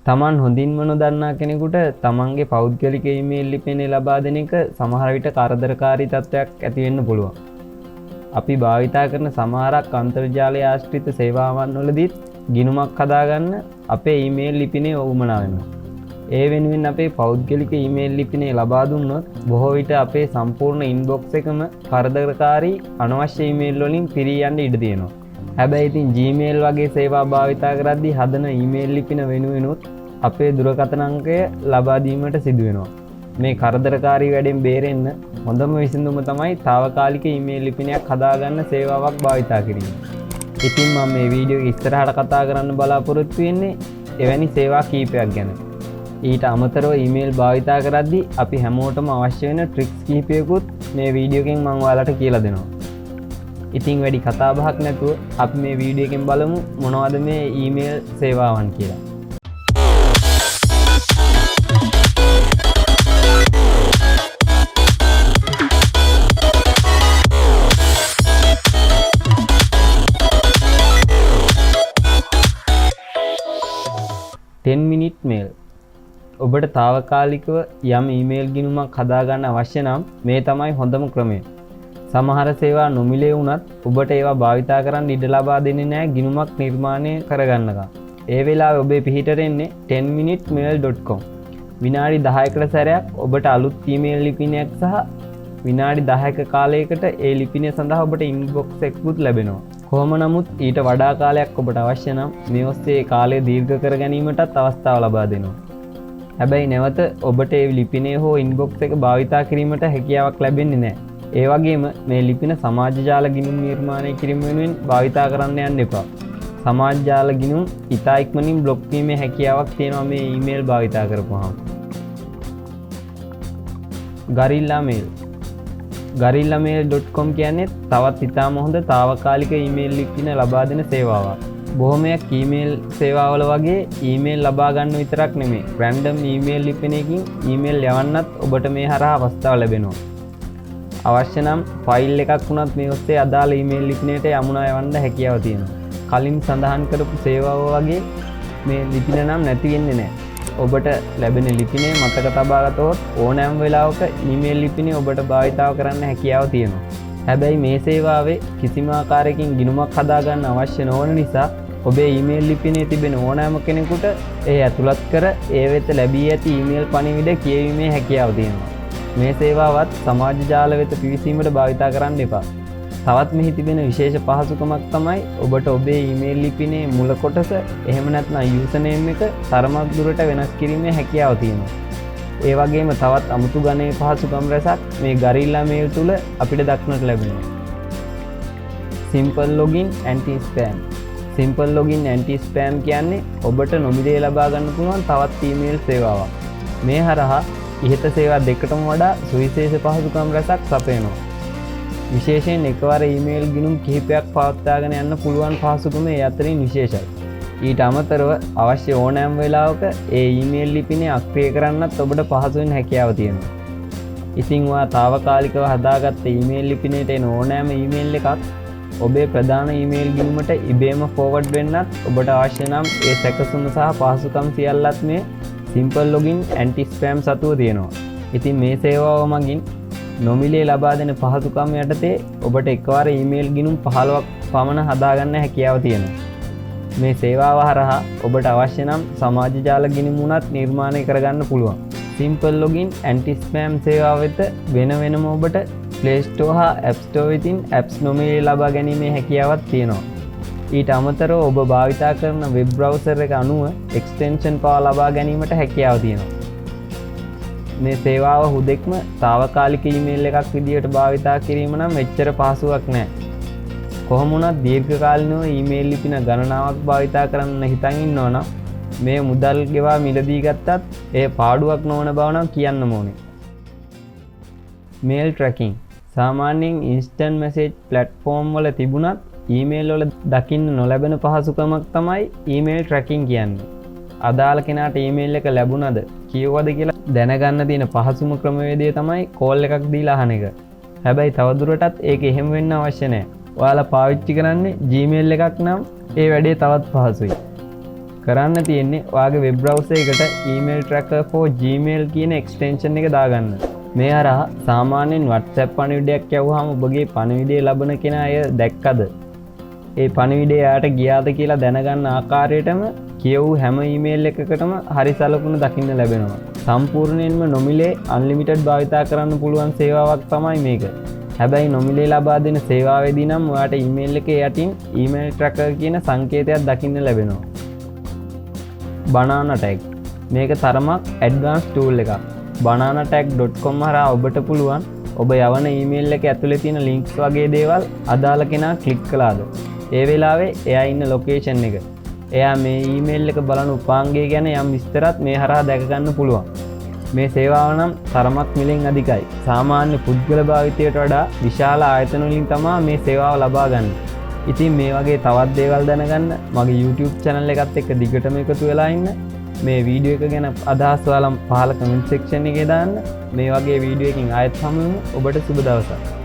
තමන් හොඳින්ම නොදන්නා කෙනෙකුට තමන්ගේ පෞද්ගලික ඊමේල් ලිපිනේ ලබා දෙන එක සමහර විට කරදරකාරී තත්ත්වයක් ඇති වෙන්න පුළුවන්. අපි භාවිතා කරන සමහරක් අන්තර්ජාලය ආශ්‍රිත සේවාවන් වලදීත් ගිණුමක් හදාගන්න අපේ ඊමේල් ලිපිනේ වුමනා වෙනවා. ඒ වෙනුවෙන් අපේ පෞද්ගලික ඊමේල් ලිපිනේ ලබා දුන්නොත් බොහෝ විට අපේ සම්පූර්ණ ඉන්බොක්ස් එකම කරදරකාරී අනවශ්‍ය ඊමේල් වලින් පිරී යන්න ඉඩ තියෙනවා. හැබැයි ඉතින් Gmail වගේ සේවා භාවිතා කරද්දී හදන ඊමේල් ලිපින වෙනුවෙනුත් අපේ දුරකථන අංකය ලබා දීමට සිදු වෙනවා. මේ කරදරකාරී වැඩෙන් බේරෙන්න හොඳම විසඳුම තමයි తాවකාලික ඊමේල් ලිපිනයක් හදාගන්න සේවාවක් භාවිතා කිරීම. ඉතින් මම මේ වීඩියෝ එක ඉස්සරහට කතා කරන්න බලාපොරොත්තු වෙන්නේ එවැනි සේවා කීපයක් ගැන. ඊට අමතරව ඊමේල් භාවිතා කරද්දී අපි හැමෝටම අවශ්‍ය වෙන ට්‍රික්ස් කිහිපයකුත් මේ වීඩියෝ එකෙන් මම ඔයාලට කියලා දෙනවා. ඉතින් වැඩි කතා බහක් නැතුව අපි මේ වීඩියෝ එකෙන් බලමු මොනවද මේ ඊමේල් සේවාවන් කියලා. minute mail. ඔබට తాවකාලිකව යම් ඊමේල් ගිණුමක් හදාගන්න අවශ්‍ය නම් මේ තමයි හොඳම ක්‍රමය. සමහර සේවා නොමිලේ වුණත් ඔබට ඒවා භාවිතා කරන්න ඉඩ ලබා දෙන්නේ නැහැ ගිණුමක් නිර්මාණය කරගන්නකම්. ඒ වෙලාවේ ඔබේ පිහිටට එන්නේ 10minutemail.com. විනාඩි 10කට සැරයක් ඔබට අලුත් ඊමේල් ලිපිනයක් සහ විනාඩි 10ක කාලයකට ඒ ලිපිනය සඳහා ඔබට ඉන්බොක්ස් එකකුත් ලැබෙනවා. කොහොම නමුත් ඊට වඩා කාලයක් ඔබට අවශ්‍ය නම් මේ ඔස්සේ කාලය දීර්ඝ කර ගැනීමටත් අවස්ථාව ලබා දෙනවා. හැබැයි නැවත ඔබට ඒ ලිපිනේ හෝ ඉන්බොක්ස් එක භාවිතා කිරීමට හැකියාවක් ලැබෙන්නේ නැහැ. ඒ වගේම මේ ලිපින සමාජ ජාල ගිණුම් නිර්මාණය කිරීම වෙනුවෙන් භාවිතා කරන්න යන්න එපා. සමාජ ජාල ගිණුම් ඉතා ඉක්මනින් බ්ලොක් වීමේ හැකියාවක් තියෙනවා මේ ඊමේල් භාවිතා කරපුවාම. gorillamail.com කියන්නේ තවත් ඉතාම හොඳ తాවකාලික ඊමේල් ලිපින ලබා දෙන සේවාවක්. බොහොමයක් ඊමේල් සේවාවල වගේ ඊමේල් ලබා ගන්න විතරක් නෙමෙයි රැන්ඩම් ඊමේල් ලිපිනයකින් ඊමේල් යවන්නත් ඔබට මේ හරහා අවස්ථාව ලැබෙනවා. අවශ්‍ය නම් ෆයිල් එකක් වුණත් මේ ඔස්සේ අදාළ ඊමේල් ලිපිනයට යමුනා යවන්න හැකියාව තියෙනවා. කලින් සඳහන් කරපු සේවාව වගේ මේ ලිපින නම් නැති වෙන්නේ නැහැ. ඔබට ලැබෙන ලිපිනේ මතක තබා ගතොත් ඕනෑම වෙලාවක ඊමේල් ලිපිනේ ඔබට භාවිතාව කරන්න හැකියාව තියෙනවා. හැබැයි මේ සේවාවේ කිසිම ආකාරයකින් ගිණුමක් හදාගන්න අවශ්‍ය නොවන නිසා ඔබේ ඊමේල් ලිපිනේ තිබෙන ඕනෑම කෙනෙකුට ඒ ඇතුළත් කර ඒ වෙත ලැබී ඇති ඊමේල් පණිවිඩ කියවීමේ හැකියාව තියෙනවා. මේ සේවාවත් සමාජ ජාල වෙත පිවිසීමට භාවිතා කරන්න එපා. තවත් මෙහි තිබෙන විශේෂ පහසුකමක් තමයි ඔබට ඔබේ ඊමේල් ලිපිනේ මුල කොටස එහෙම නැත්නම් යූසර්නේම් එක තරමක් දුරට වෙනස් කිරීමේ හැකියාව තියෙනවා. ඒ වගේම තවත් අමුතු ගණයේ පහසුකම් රැසක් මේ Gorilla Mail තුල අපිට දක්නට ලැබෙනවා. Simple Login Anti-Spam. Simple Login Anti-Spam කියන්නේ ඔබට නොමිලේ ලබා ගන්න පුළුවන් තවත් ඊමේල් සේවාවක්. මේ හරහා ඉහත සේවා දෙකටම වඩා සුවිශේෂ පහසුකම් රැසක් සපයනවා. විශේෂයෙන් එකවර ඊමේල් ගිණුම් කිහිපයක් පවත්වාගෙන යන්න පුළුවන් පහසුකම ඒ අතරින් විශේෂයි. ඊට අමතරව අවශ්‍ය ඕනෑම වෙලාවක ඒ ඊමේල් ලිපිනේ අක්‍රිය කරන්නත් ඔබට පහසුවෙන් හැකියාව තියෙනවා. ඉතින් ඔයා తాවකාලිකව හදාගත්ත ඊමේල් ලිපිනේට එන ඕනෑම ඊමේල් එකක් ඔබේ ප්‍රධාන ඊමේල් ගිණුමට ඉබේම ෆෝවර්ඩ් වෙන්නත් ඔබට අවශ්‍ය නම් ඒ සැකසුම සහ පහසුකම් සියල්ලත් මේ Simple Login Anti-Spam සතුව තියෙනවා. ඉතින් මේ සේවාව මගින් නොමිලේ ලබා දෙන පහසුකම් යටතේ ඔබට එකවර ඊමේල් ගිණුම් 15ක් පමණ හදාගන්න හැකියාව තියෙනවා. මේ සේවාව හරහා ඔබට අවශ්‍ය නම් සමාජ ජාල ගිණුමුණත් නිර්මාණය කරගන්න පුළුවන්. Simple Login Anti-Spam සේවාව වෙත වෙන වෙනම ඔබට Play Store හා App Store වෙතින් apps නොමිලේ ලබා ගැනීමේ හැකියාවක් තියෙනවා. ඊට අමතරව ඔබ භාවිතා කරන වෙබ් බ්‍රවුසර් එක අනුව එක්ස්ටෙන්ෂන් පවා ලබා ගැනීමට හැකියාව තියෙනවා. මේ සේවාව හුදෙක්ම తాවකාලික ඊමේල් එකක් විදියට භාවිතා කිරීම නම් එච්චර පහසුවක් නෑ. කොහොම වුණත් දීර්ඝකාලීනව ඊමේල් ලිපින ගණනාවක් භාවිතා කරන්න හිතන් ඉන්නවා නම් මේ මුදල් ගෙවා මිලදී ගත්තත් ඒ පාඩුවක් නොවන බව නම් කියන්න ඕනේ. Mail tracking. සාමාන්‍යයෙන් ඉන්ස්ටන්ට් මෙසේජ් ප්ලැට්ෆෝම් වල තිබුණත් ඊමේල් වල දකින්න නොලැබෙන පහසුකමක් තමයි ඊමේල් ට්‍රැකින් කියන්නේ. අදාළ කෙනාට ඊමේල් එක ලැබුණද කියවද කියලා දැනගන්න තියෙන පහසුම ක්‍රමවේදය තමයි කෝල් එකක් දීලා අහන එක. හැබැයි තවදුරටත් ඒක එහෙම වෙන්න අවශ්‍ය නැහැ. ඔයාලා පාවිච්චි කරන්නේ Gmail එකක් නම් ඒ වැඩේ තවත් පහසුයි. කරන්න තියෙන්නේ ඔයාගේ වෙබ් බ්‍රවුසර් එකට email tracker for gmail කියන extension එක දාගන්න. මේ හරහා සාමාන්‍යයෙන් WhatsApp පණිවිඩයක් යවුවාම ඔබගේ පණිවිඩය ලබන කෙනා එය දැක්කද? ඒ පණිවිඩය යාට ගියාද කියලා දැනගන්න ආකාරයටම කියවූ හැම ඊමේල් එකකටම හරි සලකුණ දකින්න ලැබෙනවා. සම්පූර්ණයෙන්ම නොමිලේ අන්ලිමිටඩ් භාවිතා කරන්න පුළුවන් සේවාවක් තමයි මේක. හැබැයි නොමිලේ ලබා දෙන සේවාවේදී නම් ඔයාට ඊමේල් එකේ යටින් ඊමේල් ට්‍රැකර් කියන සංකේතයක් දකින්න ලැබෙනවා. Bananatag මේක තරමක් ඇඩ්වාන්ස් ටූල් එකක්. bananatag.com හරහා ඔබට පුළුවන් ඔබ යවන ඊමේල් එක ඇතුලේ තියෙන ලින්ක්ස් වගේ දේවල් අදාළ කෙනා ක්ලික් කළාද ඒ වෙලාවේ එයා ඉන්න ලොකේෂන් එක එයා මේ ඊමේල් එක බලන උපාංගය ගැන යම් විස්තරات මේ හරහා දැක ගන්න පුළුවන්. මේ සේවාව නම් තරමක් මිලෙන් අධිකයි. සාමාන්‍ය පුද්ගල භාවිතයට වඩා විශාල ආයතන වලින් තමයි මේ සේවාව ලබා ගන්න. ඉතින් මේ වගේ තවත් දේවල් දැනගන්න මගේ YouTube channel එකත් එක්ක දිගටම එකතු වෙලා ඉන්න. මේ වීඩියෝ එක ගැන අදහස් ඔයාලා පහල කමෙන්ට් සෙක්ෂන් එකේ දාන්න. මේ වගේ වීඩියෝ එකකින් ආයෙත් හමු වෙමු. ඔබට සුබ දවසක්.